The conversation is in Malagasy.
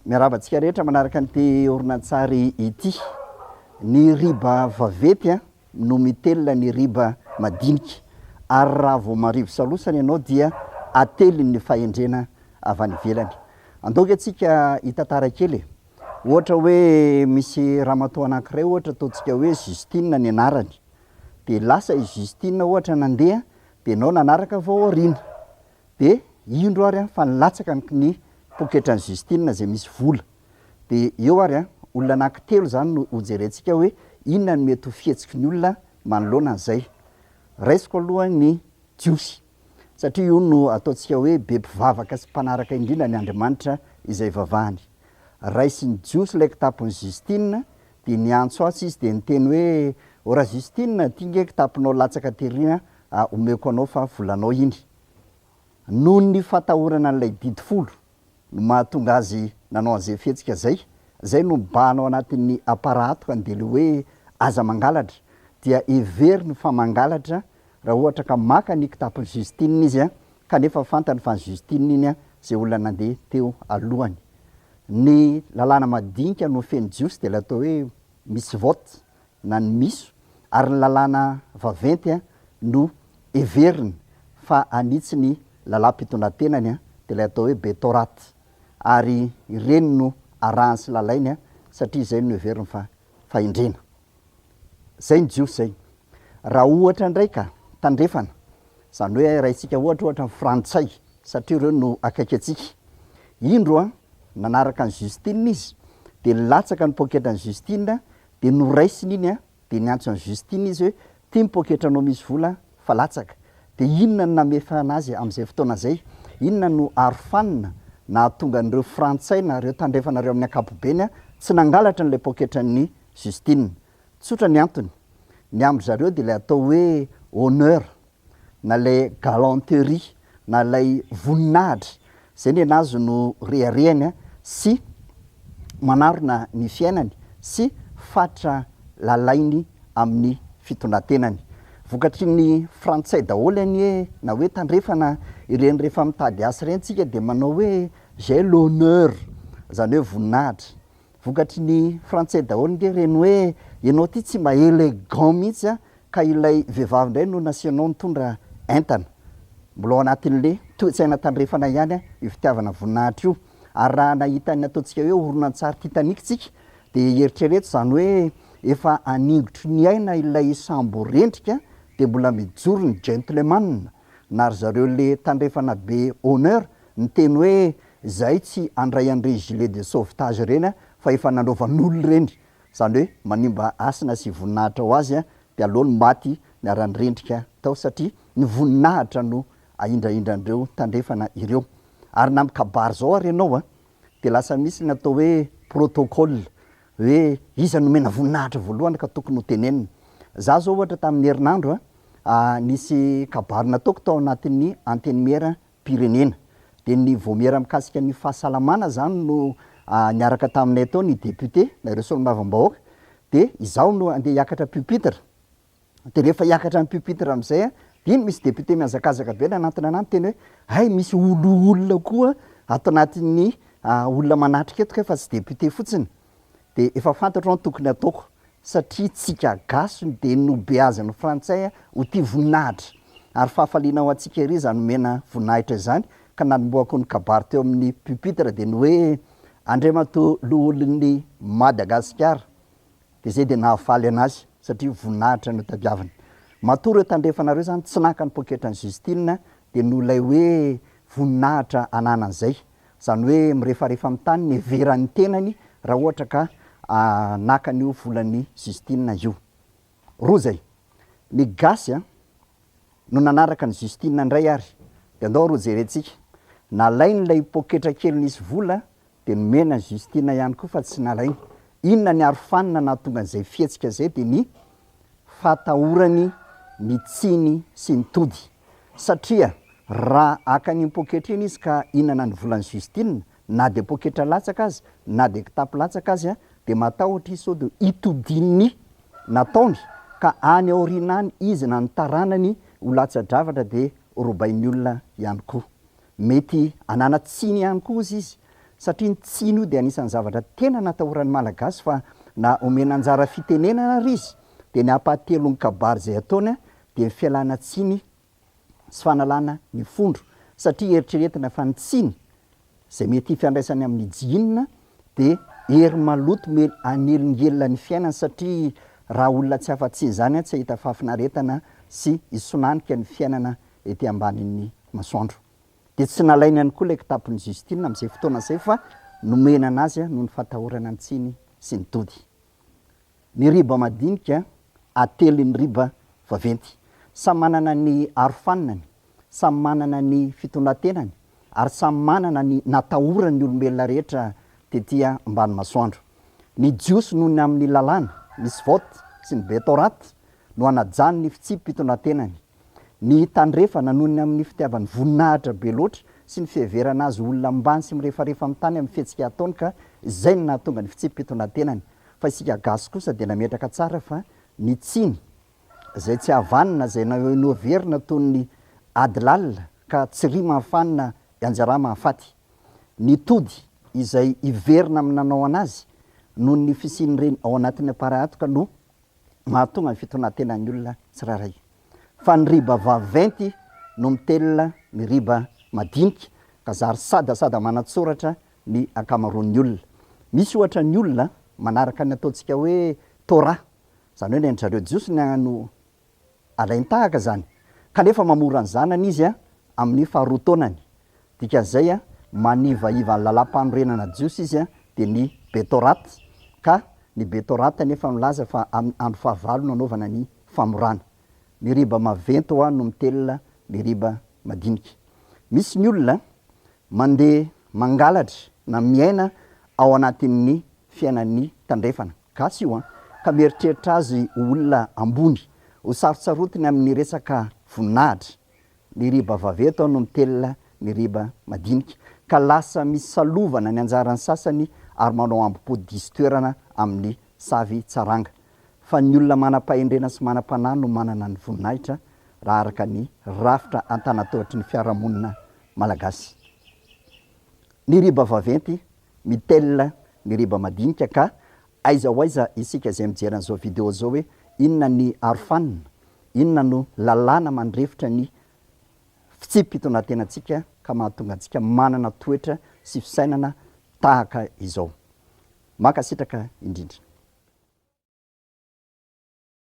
Miarabantsika rehetra manaraka an'ity horonantsary ity. Ny riba vavety no mitelona ny riba madinika, ary raha vao marivo salosana ianao dia ateliny ny fahendrena avy any ivelany. Andoka antsika hitantara kely. Ohatra hoe misy ramatoa anankiray ohatra ataontsika hoe Justine ny anarany. De lasa i Justine ohatra nandeha, de nao nanaraka vao aoriana. De indro ary fa nilatsaka ny poketran'ny Justine zay misy vola. De eo ary olona anankitelo zany no hojerentsika hoe inona no mety ho fihetsiky ny olona manoloana an'izay. Raisiko aloha ny JIOSY, satria io no ataontsika hoe be mpivavaka sy mpanaraka indrindra ny Andriamanitra izay vavahany. Raisin'ny JIOSY ilay kitapony Justine, de niantso atsy izy de niteny hoe ora Justine, tia kitapinao latsaka terina, omeko anao fa volanao iny. Noho ny fatahorana n'ilay didy folo no mahatonga azy nanao an'izay fihetsika zay no mibahanao anatin'ny aparato andeha le hoe aza mangalatra, dia everiny fa mangalatra raha ohatra ka maka ny kitapony Justine izy kanefa fantany fa ny Justine iny zay olona nandeha teo alohany. Ny lalàna madinika no feny JIOSY de le atao hoe misy vote na ny miso, ary ny lalàna vaventy no everiny fa anitsy ny lalam-pitondratenany de le atao hoe betoraty, ary ireny no arahany sy lalainy satria zay no everiny fa fahendrena. Zay ny JIOSY zay. Raha ohatra ndraika tandrefana, zany hoe rahaitsika ohatra ny frantsay satria ireo no akaiky atsika. Indro nanaraka ny Justine izy, de latsaka ny poketran'ny Justine, de noraisiny iny de niantso ny Justine izy hoe tia mipoketranao misy vola fa latsaka. De inona no namefa anazy amin'izay fotoana zay? Inona no arofanina na tonga an'ireo frantsay na ireo tandrefanareo amin'ny ankapobeny tsy nangalatra n'ilay poketran'ny Justine? Tsotra ny antony. Ny ambry zareo de le atao hoe honneur, na lay galanterie, na lay voninahitra. Zay ny anazy no reharehany sy manarona ny fiainany sy fatra lalainy amin'ny fitondrantenany. Vokatry ny frantsay daholo any na hoe tandrefana ireny rehefa mitady asa ireny tsika de manao hoe j'ai l'honneur, zany hoe voninahitra. Vokatry ny frantsay daholo nge reny hoe ianao ty tsy mba élégant mihitsy ka ilay vehivavy indray no nasianao nitondra entana. Mbola ao anatin'le toe-tsaina tandrefana ihany io fitiavana voninahitra io. Ary raha nahitany ataontsika hoe horonantsary Titanic tsika, de eritrereto zany hoe efa aningotry ny aina ilay sambo rendrika, de mbola mijoro ny gentleman, na ry zareo le tandrefana be honneur niteny hoe zay tsy andray andre gilet de sauvetage reny fa efa nanaovan'olo reny. Zany hoe manimba asina sy voninahitra ho azy de alohany maty niarany rendrika tao satria ny voninahitra no aindraindrandreo tandrefana ireo. Ary na mikabary zao ary ianao de lasa misy ny atao hoe protocole, hoe iza no mena voninahitra voalohany ka tokony ho tenenina. Za zao ohatra tamin'ny herinandro nisy kabary nataoko tao anatin'ny anteniera pirenena, de ny vomiera mikasika ny fahasalamana zany no niaraka taminay tao ny député na ireo solombavambahoaka, de izaho no andeha hiakatra pupitre. De rehefa hiakatra ny pupitre am'izay de iny misy député miazakazaka be nanantona anahy teny hoe hay misy olona koa ato anatin'ny olona manatrika eto fa tsy député fotsiny. De efa fantatro tokony ataoko satria tsika gasony de nobeazan'ny frantsay ho tia voninahitra, ary fahafaliana ho antsika ery zany mena voninahitra zany. Ka nanomboako ny kabary teo amin'ny pupitre de ny hoe Andriamatoa loholon'ny Madagasikara, de zay de nahafaly anazy satria voninahitra no tadiavany. Matory tandrefanareo zany tsy naka ny poketran'ny Justine de nolay hoe voninahitra ananan'izay, zany hoe mirefarefa amin'ny tany ny veran'ny tenany raha ohatra ka naka n'io volan'ny Justine io. Roa zay. Ny gasy no nanaraka ny Justine ndray ary, de andao roa jerentsika. Nalainy lay poketra kely nisy vola de nomena ny Justine ihany koa fa tsy nalainy. Inona ny arofanina nahatonga an'izay fihetsika zay? De ny fatahorany ny tsiny sy ny tody. Satria raha akany poketra iny izy ka inana ny volan'ny Justine, na de poketra latsaka azy na de kitapo latsaka azy de matahotra izy sao de itodin'ny nataony ka any aoriana any izy na ny taranany ho latsa-dravatra de robain'ny olona ihany koa. Mety anana tsiny ihany koa izy satria ny tsiny io dia anisan'ny zavatra tena natahoran'ny malagasy fa na omena anjara fitenenana ary izy dia ny ampahatelon'ny kabary zay ataony dia ny fialana tsiny sy fanalana ny fondro satria eritreretina fa ny tsiny zay mety fiandraisany amin'ny jinina dia hery maloto anelingelina ny fiainany satria raha olona tsy afa-tsiny zany tsy ahita fahafinaretana sy isonanika ny fiainana ety ambanin'ny masoandro. Dia tsy nalainy ihany koa ilay kitapon'ny Justina amin'izay fotoana izay fa nomena anazy noho ny fatahorana ny tsiny sy ny tody. Ny riba madinika ately ny riba vaventy. Samy manana ny arofaniny, samy manana ny fitondratenany, ary samy manana ny natahorany ny olombelona rehetra tetya ambany masoandro. Ny jiosy noho ny amin'ny lalàna, misy vote sy ny betorat no anajany ny fitsipy-pitondrantenany. Ny tandrefana noho ny amin'ny fitiavany voninahitra be loatra sy ny fiheverana azy olona ambany sy mirefarefa amin'ny tany amin'ny fihetsika ataony ka izay no nahatonga ny fitsipy-pitondrantenany. Fa isika gasy kosa dia nametraka tsara fa ny tsiny izay tsy havanina zay noverina toy ny ady lalina ka tsy ry mahafanina anjara mahafaty. Ny tody izay iverina amin'ny nanao anazy noho ny fisiny reny ao anatin'ny aparahatoka no mahatonga ny fitondrantenan'ny olona tsiraray. Fa ny riba vaventy no mitelona ny riba madinika ka zary sadasada manatsoratra ny akamaroan'ny olona. Misy ohatra ny olona manaraka ny ataontsika hoe tora, zany hoe ny zareo jiosy ny agnano alain-tahaka zany, kanefa mamora ny zanany izy amin'ny faharoa taonany. Dikan'izay manivaiva ny lalam-panorenana jiosy izy dia ny betorat, ka ny betorat nefa milaza fa andro fahavalo no anaovana ny famorana. Ny riba maventy no mitelona ny riba madinika. Misy ny olona mandeha mangalatra na miaina ao anatin'ny fiainan'ny tandrefana gasy io ka mieritreritra azy olona ambony ho sarotsarotiny amin'ny resaka voninahitra. Ny riba vaventy no mitelona ny riba madinika ka lasa misy salovana ny anjaran'ny sasany ary manao ambim-pody diso toerana amin'ny savy tsaranga. Fa ny olona manam-pahendrena sy manampanahy no manana ny voninahitra raha araka ny rafitra antanatohatry ny fiarahamonina malagasy. Ny riba vaventy mitelona ny riba madinika ka aiza ho aiza isika izay mijery an'izao video zao hoe inona ny arofanina, inona no lalàna mandrefitra ny fitsipy-pitondrantenantsika ka mahatonga antsika manana toetra sy fisainana tahaka izao. Mankasitraka indrindra.